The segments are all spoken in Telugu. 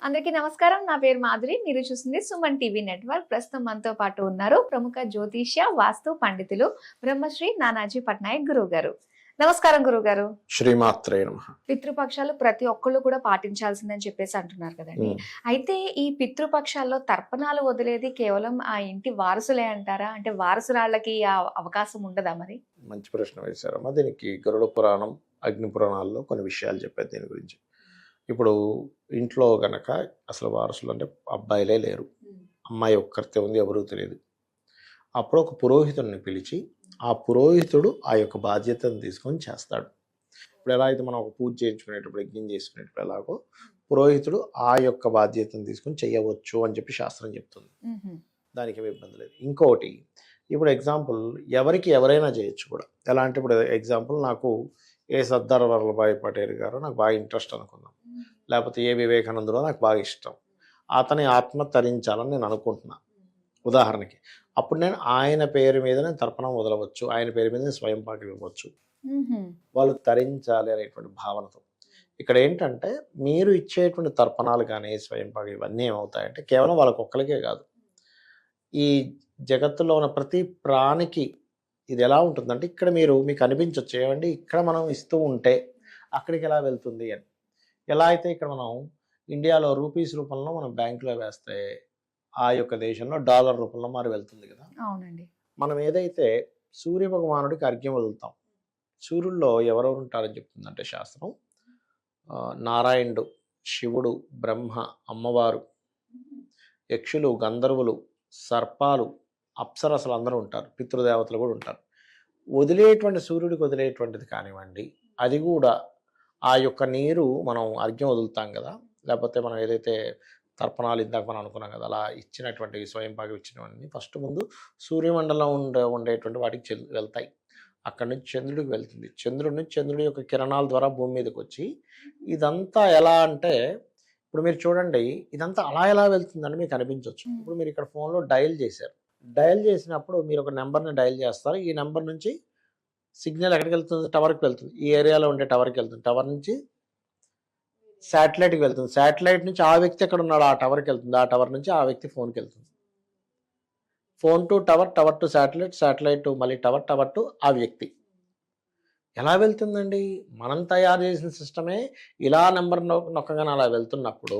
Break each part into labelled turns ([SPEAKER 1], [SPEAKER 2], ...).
[SPEAKER 1] అందరికీ నమస్కారం. నా పేరు మాధురి. మీరు చూస్తుంది సుమన్ టీవీ నెట్వర్క్. ప్రస్తుతం మనతో పాటు ఉన్నారు ప్రముఖ జ్యోతిష్య, వాస్తు పండితులు బ్రహ్మశ్రీ నానాజీ పట్నాయక్ గురువు గారు. నమస్కారం గురువు గారు.
[SPEAKER 2] శ్రీమాత్రే నమః.
[SPEAKER 1] పితృపక్షాలు ప్రతి ఒక్కళ్ళు కూడా పాటించాల్సిందని చెప్పేసి అంటున్నారు కదండి. అయితే ఈ పితృపక్షాల్లో తర్పణాలు వదిలేది కేవలం ఆ ఇంటి వారసులే అంటారా? అంటే వారసురాళ్ళకి ఆ అవకాశం ఉండదా మరి?
[SPEAKER 2] మంచి ప్రశ్న వేశారమ్మా. దీనికి గరుడ పురాణం, అగ్ని పురాణాల్లో కొన్ని విషయాలు చెప్పారు దీని గురించి. ఇప్పుడు ఇంట్లో గనక అసలు వారసులు అంటే అబ్బాయిలే లేరు, అమ్మాయి ఒక్కరితే ఉంది, ఎవరూ తెలియదు. అప్పుడు ఒక పురోహితుడిని పిలిచి ఆ పురోహితుడు ఆ యొక్క బాధ్యతను తీసుకొని చేస్తాడు. ఇప్పుడు ఎలా అయితే మనం ఒక పూజ చేయించుకునేటప్పుడు, యజ్ఞం చేసుకునేటప్పుడు ఎలాగో పురోహితుడు ఆ యొక్క బాధ్యతను తీసుకొని చేయవచ్చు అని చెప్పి శాస్త్రం చెప్తుంది. దానికి ఏమి ఇబ్బంది లేదు. ఇంకోటి, ఇప్పుడు ఎగ్జాంపుల్ ఎవరికి ఎవరైనా చేయొచ్చు కూడా. ఎలా అంటే ఇప్పుడు ఎగ్జాంపుల్ నాకు ఏ సర్దార్ వల్లభాయ్ పటేల్ గారు నాకు బాగా ఇంట్రెస్ట్ అనుకుందాం, లేకపోతే ఏ వివేకానందులో నాకు బాగా ఇష్టం, అతని ఆత్మ తరించాలని నేను అనుకుంటున్నాను ఉదాహరణకి. అప్పుడు నేను ఆయన పేరు మీద నేను తర్పణం వదలవచ్చు, ఆయన పేరు మీద స్వయం పాకం ఇవ్వచ్చు, వాళ్ళు తరించాలి అనేటువంటి భావనతో. ఇక్కడ ఏంటంటే మీరు ఇచ్చేటువంటి తర్పణాలు కానీ స్వయం పాకం ఇవన్నీ ఏమవుతాయంటే కేవలం వాళ్ళకి ఒక్కరికే కాదు, ఈ జగత్తులో ఉన్న ప్రతి ప్రాణికి ఇది ఎలా ఉంటుందంటే ఇక్కడ మీకు అనిపించవచ్చు ఏమండి ఇక్కడ మనం ఇస్తూ ఉంటే అక్కడికి ఎలా వెళ్తుంది అని. ఎలా అయితే ఇక్కడ మనం ఇండియాలో రూపీస్ రూపంలో మనం బ్యాంకులో వేస్తే ఆ యొక్క దేశంలో డాలర్ రూపంలో మారి వెళ్తుంది కదా.
[SPEAKER 1] అవునండి.
[SPEAKER 2] మనం ఏదైతే సూర్య భగవానుడికి అర్ఘ్యం వదులుతాం, సూర్యుల్లో ఎవరెవరు ఉంటారని చెప్తుందంటే శాస్త్రం, నారాయణుడు, శివుడు, బ్రహ్మ, అమ్మవారు, యక్షులు, గంధర్వులు, సర్పాలు, అప్సరసలు అందరూ ఉంటారు, పితృదేవతలు కూడా ఉంటారు. వదిలేటువంటి సూర్యుడికి వదిలేటువంటిది కానివ్వండి, అది కూడా ఆ యొక్క నీరు మనం అర్ఘ్యం వదులుతాం కదా, లేకపోతే మనం ఏదైతే తర్పణాలు ఇందాక మనం అనుకున్నాం కదా, అలా ఇచ్చినటువంటి స్వయం పాకం ఇచ్చినవన్నీ ఫస్ట్ ముందు సూర్యమండలం ఉండేటువంటి వాటికి వెళ్తాయి. అక్కడి నుంచి చంద్రుడికి వెళ్తుంది, చంద్రుడి నుంచి చంద్రుడి యొక్క కిరణాల ద్వారా భూమి మీదకి వచ్చి ఇదంతా ఎలా అంటే ఇప్పుడు మీరు చూడండి ఇదంతా అలా ఎలా వెళ్తుందని మీకు అనిపించవచ్చు. ఇప్పుడు మీరు ఇక్కడ ఫోన్లో డయల్ చేశారు, డయల్ చేసినప్పుడు మీరు ఒక నెంబర్ని డయల్ చేస్తారు, ఈ నెంబర్ నుంచి సిగ్నల్ ఎక్కడికి వెళ్తుంది, టవర్కి వెళ్తుంది, ఈ ఏరియాలో ఉండే టవర్కి వెళ్తుంది, టవర్ నుంచి శాటిలైట్కి వెళ్తుంది, శాటిలైట్ నుంచి ఆ వ్యక్తి ఎక్కడ ఉన్నాడు ఆ టవర్కి వెళ్తుంది, ఆ టవర్ నుంచి ఆ వ్యక్తి ఫోన్కి వెళ్తుంది, phone to tower, tower to satellite, satellite to మళ్ళీ టవర్, టవర్ టు ఆ వ్యక్తి. ఎలా వెళ్తుందండి? మనం తయారు చేసిన సిస్టమే ఇలా నెంబర్ నొక్కగానే అలా వెళ్తున్నప్పుడు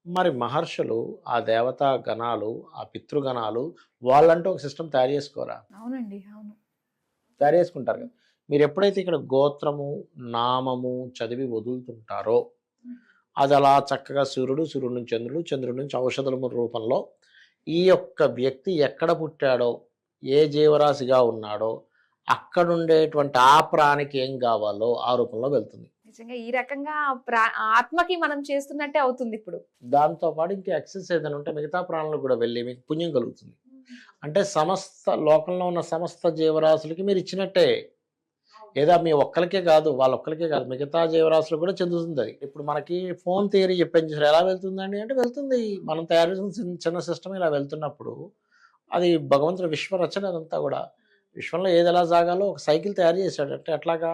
[SPEAKER 2] మరి మహర్షులు, ఆ దేవతా గణాలు, ఆ పితృగణాలు వాళ్ళంటూ ఒక సిస్టమ్ తయారు చేసుకోరా?
[SPEAKER 1] అవునండి, అవును,
[SPEAKER 2] తయారు చేసుకుంటారు కదా. మీరు ఎప్పుడైతే ఇక్కడ గోత్రము, నామము చదివి వదులుతుంటారో అది అలా చక్కగా సూర్యుడు, సూర్యుడు నుంచి చంద్రుడు, చంద్రుడి నుంచి ఔషధుల రూపంలో ఈ యొక్క వ్యక్తి ఎక్కడ పుట్టాడో, ఏ జీవరాశిగా ఉన్నాడో అక్కడుండేటువంటి ఆ ప్రాణికి ఏం కావాలో ఆ రూపంలో వెళ్తుంది.
[SPEAKER 1] నిజంగా ఈ రకంగా ఆత్మకి మనం చేస్తున్నట్టే అవుతుంది. ఇప్పుడు
[SPEAKER 2] దాంతోపాటు ఇంకా ఎక్సెస్ ఏదైనా ఉంటే మిగతా ప్రాణులకు కూడా వెళ్ళి మీకు పుణ్యం కలుగుతుంది. అంటే సమస్త లోకంలో ఉన్న సమస్త జీవరాశులకి మీరు ఇచ్చినట్టే. ఏదా మీ ఒక్కరికే కాదు, వాళ్ళొక్కరికే కాదు, మిగతా జీవరాశులకు కూడా చెందుతుంది. అది ఇప్పుడు మనకి ఫోన్ థియరీ చెప్పాను చూసారు, ఎలా వెళ్తుందండి అంటే వెళ్తుంది. మనం తయారు చేసిన చిన్న సిస్టమ్ ఇలా వెళ్తున్నప్పుడు అది భగవంతుడి విశ్వరచన. అదంతా కూడా విశ్వంలో ఏది ఎలా సాగాలో ఒక సైకిల్ తయారు చేశాడు. అంటే ఎట్లాగా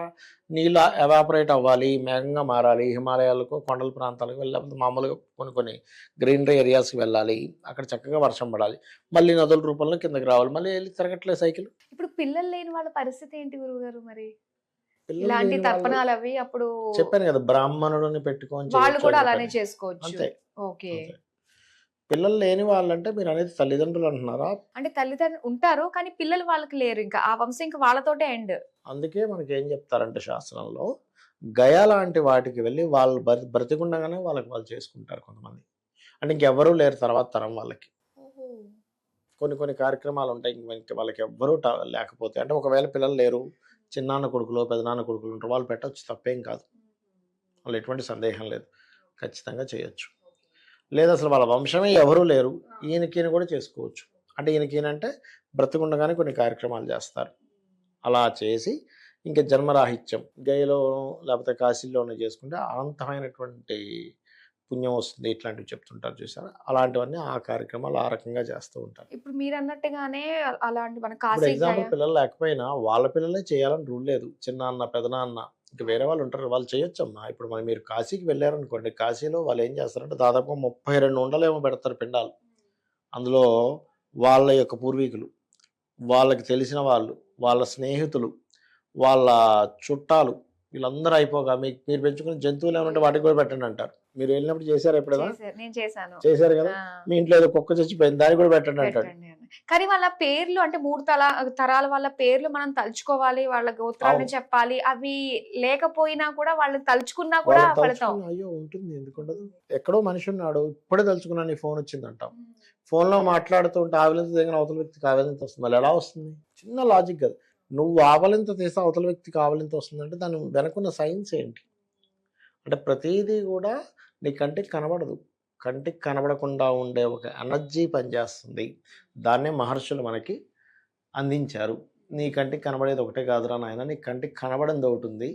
[SPEAKER 2] నీళ్ళు ఎవాపరేట్ అవ్వాలి, మేఘంగా మారాలి, హిమాలయాలకు, కొండల ప్రాంతాలకు వెళ్ళి మామూలుగా కొన్ని గ్రీనరీ ఏరియాస్కి వెళ్ళాలి, అక్కడ చక్కగా వర్షం పడాలి, మళ్ళీ నదుల రూపంలో కిందకి రావాలి, మళ్ళీ వెళ్ళి తిరగట్లే సైకిల్.
[SPEAKER 1] ఇప్పుడు పిల్లలు లేని వాళ్ళ పరిస్థితి ఏంటి గురువు గారు? మరి ఇలాంటి తర్పణాలు అవి అప్పుడు
[SPEAKER 2] చెప్పాను కదా, బ్రాహ్మణుడిని పెట్టుకొని
[SPEAKER 1] వాళ్ళు కూడా అలానే చేసుకోవచ్చు.
[SPEAKER 2] అంతే.
[SPEAKER 1] ఓకే.
[SPEAKER 2] పిల్లలు లేని వాళ్ళంటే మీరు అనేది తల్లిదండ్రులు అంటున్నారా?
[SPEAKER 1] అంటే తల్లిదండ్రులు ఉంటారు కానీ పిల్లలు వాళ్ళకి లేరు, ఇంకా ఆ వంశం ఇంకా వాళ్ళతోటే ఎండ్.
[SPEAKER 2] అందుకే మనకి ఏం చెప్తారంటే శాస్త్రంలో గయా లాంటి వాటికి వెళ్ళి వాళ్ళు బ్రతికుండగానే వాళ్ళు చేసుకుంటారు కొంతమంది. అంటే ఇంకెవ్వరూ లేరు తర్వాత తరం వాళ్ళకి. కొన్ని కార్యక్రమాలు ఉంటాయి, ఇంక వాళ్ళకి ఎవ్వరూ లేకపోతే, అంటే ఒకవేళ పిల్లలు లేరు, చిన్నాన్న కొడుకులు, పెదనాన్న కొడుకులు ఉంటారు, వాళ్ళు పెట్టవచ్చు, తప్పేం కాదు, వాళ్ళు ఎటువంటి సందేహం లేదు, ఖచ్చితంగా చేయొచ్చు. లేదా అసలు వాళ్ళ వంశమే ఎవరూ లేరు, ఈయనకీయన కూడా చేసుకోవచ్చు. అంటే ఈయనకీయనంటే బ్రతికుండగానే కొన్ని కార్యక్రమాలు చేస్తారు. అలా చేసి ఇంకా జన్మరాహిత్యం గయలో లేకపోతే కాశీలోనే చేసుకుంటే అనంతమైనటువంటి పుణ్యం వస్తుంది, ఇట్లాంటివి చెప్తుంటారు చూసారా. అలాంటివన్నీ ఆ కార్యక్రమాలు ఆ రకంగా చేస్తూ ఉంటారు.
[SPEAKER 1] ఇప్పుడు మీరు అన్నట్టుగానే అలాంటి మన
[SPEAKER 2] ఇప్పుడు ఎగ్జాంపుల్ పిల్లలు లేకపోయినా వాళ్ళ పిల్లలే చేయాలని రూల్ లేదు. చిన్నాన్న, పెదనాన్న, ఇంకా వేరే వాళ్ళు ఉంటారు, వాళ్ళు చేయొచ్చమ్మా. ఇప్పుడు మీరు కాశీకి వెళ్ళారనుకోండి, కాశీలో వాళ్ళు ఏం చేస్తారంటే దాదాపు 32 ఉండలేమో పెడతారు పిండాలు. అందులో వాళ్ళ యొక్క పూర్వీకులు, వాళ్ళకి తెలిసిన వాళ్ళు, వాళ్ళ స్నేహితులు, వాళ్ళ చుట్టాలు వీళ్ళందరూ అయిపోగా మీరు పెంచుకున్న జంతువులు ఏమంటే వాటికి కూడా పెట్టండి అంటారు. మీరు వెళ్ళినప్పుడు చేశారు ఎప్పుడైనా?
[SPEAKER 1] నేను చేశాను.
[SPEAKER 2] చేశారు కదా. మీ ఇంట్లో ఏదో కుక్క చచ్చిపోయింది, దానికి కూడా పెట్టండి అంటాడు.
[SPEAKER 1] కానీ వాళ్ళ పేర్లు అంటే 3 తరాల వాళ్ళ పేర్లు మనం తలుచుకోవాలి, వాళ్ళ గోత్రాన్ని చెప్పాలి. అవి లేకపోయినా కూడా వాళ్ళని తలుచుకున్నా కూడా ఫలితం
[SPEAKER 2] అయ్యో ఉంటుంది, ఎందుకుండదు. ఎక్కడో మనిషి ఉన్నాడు, ఇప్పుడే తలుచుకున్నా నీ ఫోన్ వచ్చింది అంటాం. ఫోన్ లో మాట్లాడుతూ ఉంటే ఆవిలింత దగ్గర అవతల వ్యక్తికి ఆవిలింత వస్తుంది. మళ్ళీ ఎలా వస్తుంది? చిన్న లాజిక్ కదా. నువ్వు ఆవలింత తీస్తే అవతల వ్యక్తికి ఆవలింత వస్తుందంటే దాని వెనకున్న సైన్స్ ఏంటి అంటే ప్రతిదీ కూడా నీ కంటికి కనబడదు. కంటికి కనబడకుండా ఉండే ఒక ఎనర్జీ పనిచేస్తుంది. దాన్నే మహర్షులు మనకి అందించారు. నీ కంటికి కనబడేది ఒకటే కాదురా నాయన, నీ కంటికి కనబడింది ఒకటి ఉంది.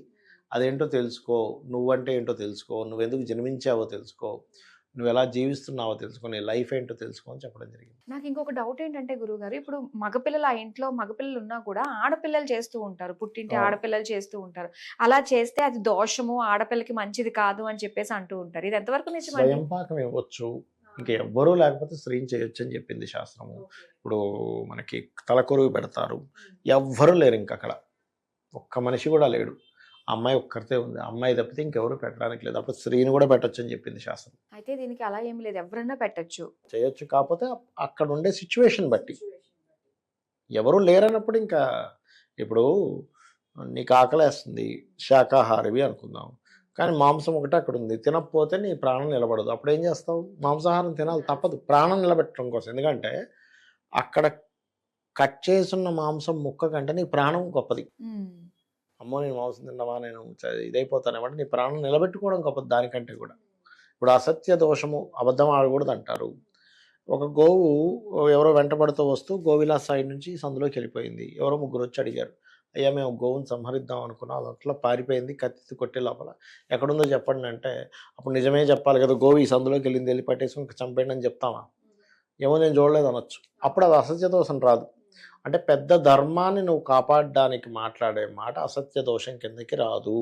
[SPEAKER 2] అదేంటో తెలుసుకో, నువ్వంటే ఏంటో తెలుసుకో, నువ్వెందుకు జన్మించావో తెలుసుకో, నువ్వు ఎలా జీవిస్తున్నావో తెలుసుకో, నీ లైఫ్ ఏంటో తెలుసుకో అని చెప్పడం జరిగింది.
[SPEAKER 1] నాకు ఇంకొక డౌట్ ఏంటంటే గురువుగారు, ఇప్పుడు మగపిల్లలు ఆ ఇంట్లో మగపిల్లలు ఉన్నా కూడా ఆడపిల్లలు చేస్తూ ఉంటారు, పుట్టింటి ఆడపిల్లలు చేస్తూ ఉంటారు. అలా చేస్తే అది దోషము, ఆడపిల్లకి మంచిది కాదు అని చెప్పేసి అంటూ ఉంటారు. ఇది ఎంతవరకు నిజం?
[SPEAKER 2] స్వయం పాకం ఇవ్వచ్చు, ఇంకా ఎవ్వరూ లేకపోతే స్త్రీని చేయొచ్చు అని చెప్పింది శాస్త్రము. ఇప్పుడు మనకి తలకొరువు పెడతారు, ఎవ్వరూ లేరు, ఇంకా అక్కడ ఒక్క మనిషి కూడా లేడు, అమ్మాయి ఒక్కరితే ఉంది. అమ్మాయి తప్పితే ఇంకెవరు పెట్టడానికి లేదు. అప్పుడు స్త్రీని కూడా పెట్టొచ్చు అని చెప్పింది శాస్త్రం.
[SPEAKER 1] అయితే దీనికి అలా ఏమి లేదు, ఎవరైనా పెట్టొచ్చు,
[SPEAKER 2] చేయొచ్చు. కాకపోతే అక్కడ ఉండే సిచ్యువేషన్ బట్టి. ఎవరు లేరన్నప్పుడు ఇంకా ఇప్పుడు నీకు ఆకలేస్తుంది, శాకాహారివి అనుకుందాం, కానీ మాంసం ఒకటి అక్కడ ఉంది, తినకపోతే నీ ప్రాణం నిలబడదు. అప్పుడు ఏం చేస్తావు? మాంసాహారం తినాలి, తప్పదు, ప్రాణం నిలబెట్టడం కోసం. ఎందుకంటే అక్కడ కట్ చేసున్న మాంసం ముక్క కంటే నీ ప్రాణం గొప్పది. అమ్మో నేను మాంసం తిన్నావా, నేను ఇదైపోతానేమంటే నీ ప్రాణం నిలబెట్టుకోవడం గొప్పది దానికంటే కూడా. ఇప్పుడు అసత్య దోషము, అబద్ధం ఆడకూడదు అంటారు. ఒక గోవు ఎవరో వెంటబడుతూ వస్తూ గోవిలా సైడ్ నుంచి సందులోకి వెళ్ళిపోయింది. ఎవరో ముగ్గురు వచ్చి అడిగారు, అయ్యా మేము గోవుని సంహరిద్దాం అనుకున్నాం, అది అట్లా పారిపోయింది, కత్తి కొట్టే లోపల ఎక్కడుందో చెప్పండి అంటే, అప్పుడు నిజమే చెప్పాలి కదా, గోవు ఈ సందులోకి వెళ్ళింది, వెళ్ళి పట్టేసుకుని చంపేయండి అని చెప్తామా? ఏమో నేను చూడలేదు అనొచ్చు. అప్పుడు అది అసత్య దోషం రాదు. అంటే పెద్ద ధర్మాన్ని నువ్వు కాపాడడానికి మాట్లాడే మాట అసత్య దోషం కిందకి రాదు.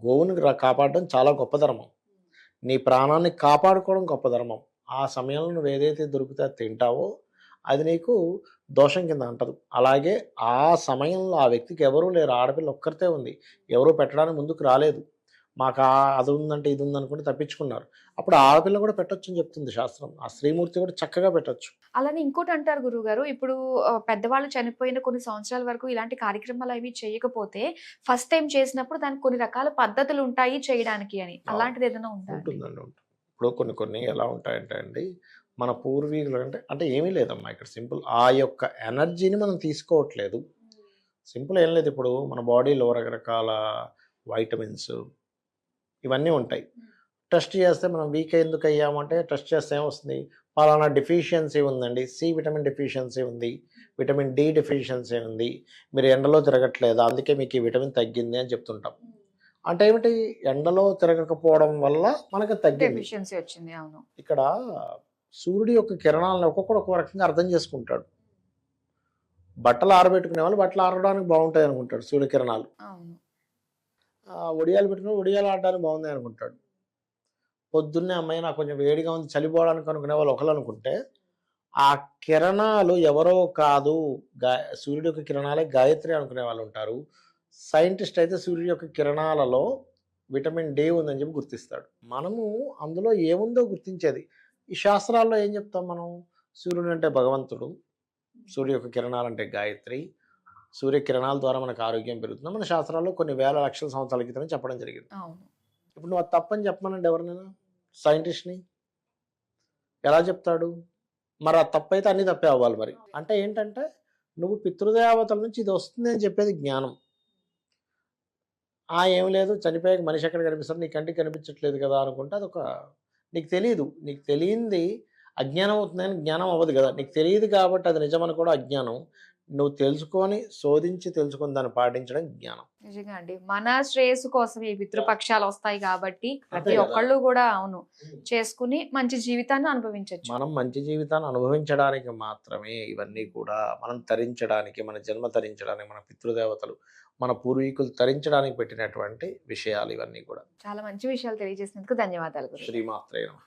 [SPEAKER 2] గోవుని కాపాడడం చాలా గొప్ప ధర్మం, నీ ప్రాణాన్ని కాపాడుకోవడం గొప్ప ధర్మం. ఆ సమయంలో నువ్వు ఏదైతే దొరికితే తింటావో అది నీకు దోషం కింద అంటదు. అలాగే ఆ సమయంలో ఆ వ్యక్తికి ఎవరూ లేరు, ఆడపిల్ల ఒక్కరితే ఉంది, ఎవరూ పెట్టడానికి ముందుకు రాలేదు, మాకు అది ఉందంటే ఇది ఉందనుకుంటే తప్పించుకున్నారు. అప్పుడు ఆడపిల్ల కూడా పెట్టొచ్చు అని చెప్తుంది శాస్త్రం. ఆ స్త్రీమూర్తి కూడా చక్కగా పెట్టొచ్చు.
[SPEAKER 1] అలానే ఇంకోటి అంటారు గురువుగారు, ఇప్పుడు పెద్దవాళ్ళు చనిపోయిన కొన్ని సంవత్సరాల వరకు ఇలాంటి కార్యక్రమాలు అవి చేయకపోతే ఫస్ట్ టైం చేసినప్పుడు దానికి కొన్ని రకాల పద్ధతులు ఉంటాయి చేయడానికి అని, అలాంటిది ఏదైనా ఉంటుందండి?
[SPEAKER 2] ఇప్పుడు కొన్ని ఎలా ఉంటాయంటే అండి, మన పూర్వీకులు అంటే ఏమీ లేదమ్మా, ఇక్కడ సింపుల్ ఆ యొక్క ఎనర్జీని మనం తీసుకోవట్లేదు. సింపుల్ ఏం లేదు. ఇప్పుడు మన బాడీలో రకరకాల వైటమిన్స్ ఇవన్నీ ఉంటాయి. టెస్ట్ చేస్తే మనం వీక్ ఎందుకు అయ్యామంటే టెస్ట్ చేస్తే ఏమొస్తుంది, పలానా డెఫిషియన్సీ ఉందండి, సి విటమిన్ డెఫిషియన్సీ ఉంది, విటమిన్ డి డెఫిషియన్సీ ఉంది, మీరు ఎండలో తిరగట్లేదు అందుకే మీకు ఈ విటమిన్ తగ్గింది అని చెప్తుంటాం. అంటే ఏమిటి, ఎండలో తిరగకపోవడం వల్ల మనకు తగ్గింది,
[SPEAKER 1] డెఫిషియన్సీ వచ్చింది. అవును.
[SPEAKER 2] ఇక్కడ సూర్యుడి యొక్క కిరణాలను ఒక్కొక్కడు ఒక్కో రకంగా అర్థం చేసుకుంటాడు. బట్టలు ఆరబెట్టుకునే వాళ్ళు బట్టలు ఆరడానికి బాగుంటాయి అనుకుంటాడు సూర్యకిరణాలు. ఒడియాలు పెట్టుకుని ఒడియాలు ఆడడానికి బాగుంది అనుకుంటాడు. పొద్దున్నే అమ్మాయి నాకు కొంచెం వేడిగా ఉంది చలిపోవడానికి అనుకునే వాళ్ళు ఒకళ్ళు అనుకుంటే, ఆ కిరణాలు ఎవరో కాదు, సూర్యుడి యొక్క కిరణాలే గాయత్రి అనుకునే వాళ్ళు ఉంటారు. సైంటిస్ట్ అయితే సూర్యుడి యొక్క కిరణాలలో విటమిన్ డి ఉందని చెప్పి గుర్తిస్తాడు. మనము అందులో ఏముందో గుర్తించేది. ఈ శాస్త్రాల్లో ఏం చెప్తాం మనం, సూర్యుడు అంటే భగవంతుడు, సూర్య యొక్క కిరణాలు అంటే గాయత్రి, సూర్యకిరణాల ద్వారా మనకు ఆరోగ్యం పెరుగుతుంది. మన శాస్త్రాల్లో కొన్ని వేల లక్షల సంవత్సరాల క్రితం చెప్పడం జరిగింది. ఇప్పుడు నువ్వు అది తప్పని చెప్పమనండి ఎవరినైనా, సైంటిస్ట్ని ఎలా చెప్తాడు? మరి ఆ తప్పు అయితే అన్ని తప్పే అవ్వాలి. మరి అంటే ఏంటంటే నువ్వు పితృదేవతల నుంచి ఇది వస్తుంది అని చెప్పేది జ్ఞానం. ఏం లేదు, చనిపోయాక మనిషి ఎక్కడ కనిపిస్తాడు, నీ కంటికి కనిపించట్లేదు కదా అనుకుంటే అదొక నీకు తెలియదు. నీకు తెలియంది అజ్ఞానం అవుతుందని జ్ఞానం అవ్వదు కదా. నీకు తెలియదు కాబట్టి అది నిజమని కూడా అజ్ఞానం. నువ్వు తెలుసుకొని శోధించి తెలుసుకొని దాన్ని పాటించడం జ్ఞానం.
[SPEAKER 1] నిజంగా అండి, మన శ్రేయస్సు కోసం ఈ పితృపక్షాలు వస్తాయి కాబట్టి ప్రతి ఒక్కళ్ళు కూడా అవును చేసుకుని మంచి జీవితాన్ని అనుభవించవచ్చు.
[SPEAKER 2] మనం మంచి జీవితాన్ని అనుభవించడానికి మాత్రమే ఇవన్నీ కూడా, మనం తరించడానికి, మన జన్మ తరించడానికి మన పితృదేవతలు మన పూర్వీకులు తరించడానికి పెట్టినటువంటి విషయాలు ఇవన్నీ కూడా.
[SPEAKER 1] చాలా మంచి విషయాలు తెలియజేసినందుకు ధన్యవాదాలు గురుగారు.
[SPEAKER 2] శ్రీమాత్రే నమః.